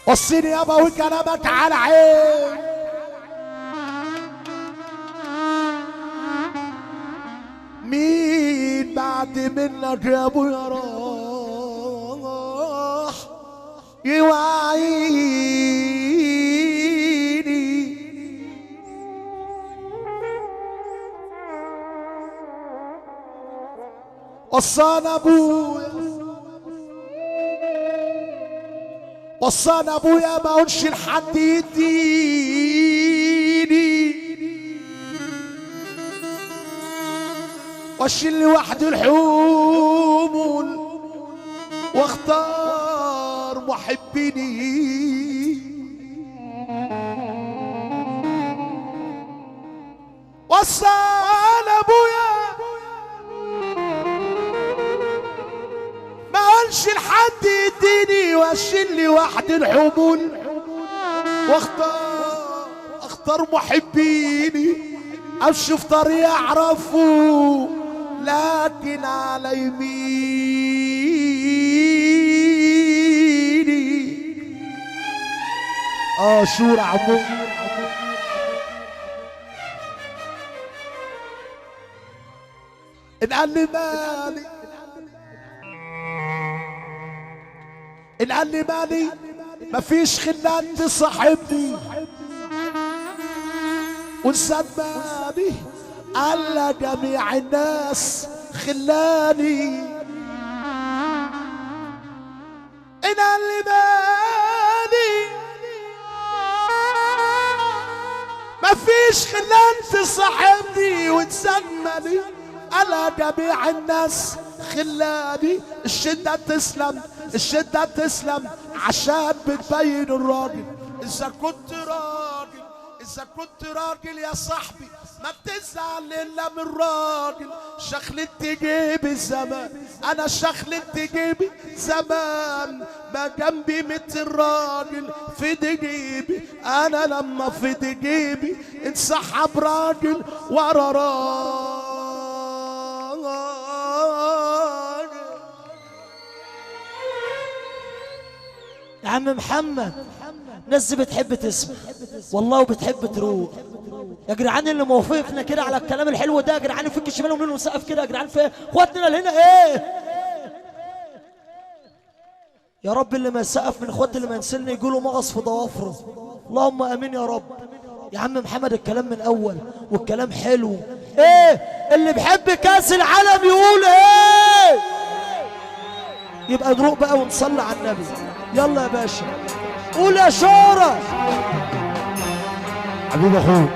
وصيني يابا وكلامك على عين. مين بعد منك يا ابويا راح يوعيني؟ وصانا ابويا وصانا ابويا ما قولش لحد يديني، واشيل لوحدي الحمول واختار محبيني. وصانا ابويا ما قالش لحد يديني، واشيل لي وحدي الحمول واختار محبيني. امشي في طريق اعرفه لكن على يميني شور عمو. انقال لي مالي انقال لي مالي مفيش خلان تصاحبني، ونسان مالي على جميع الناس خلاني. انا اللي مالي مفيش خلان تصاحبني، وتسمني على جميع الناس خلاني. الشدة تسلم الشدة تسلم عشان بتبين الراجل. إذا كنت راجل إذا كنت راجل يا صاحبي ما بتزعل إلا من راجل. شخلت جيبي زمان أنا شخلت جيبي زمان، ما جنبي مثل راجل في جيبي. أنا لما في جيبي انسحب راجل ورا راجل. يا عم محمد ناس بتحب تسمع والله وبتحب تروح. يا جدعان اللي موافقنا كده على الكلام الحلو ده يا جدعان فك الشمال ومين ونسقف كده يا جدعان في اخواتنا اللي هنا ايه. يا رب اللي ما يسقف من اخواتنا اللي ما ينسلنا يقولوا مغص في ضوافره، اللهم امين يا رب. يا عم محمد الكلام من اول والكلام حلو. ايه اللي بيحب كاس العالم يقول ايه؟ يبقى نروق بقى ونصلي على النبي. يلا يا باشا قول يا شورى حبيب اخوك.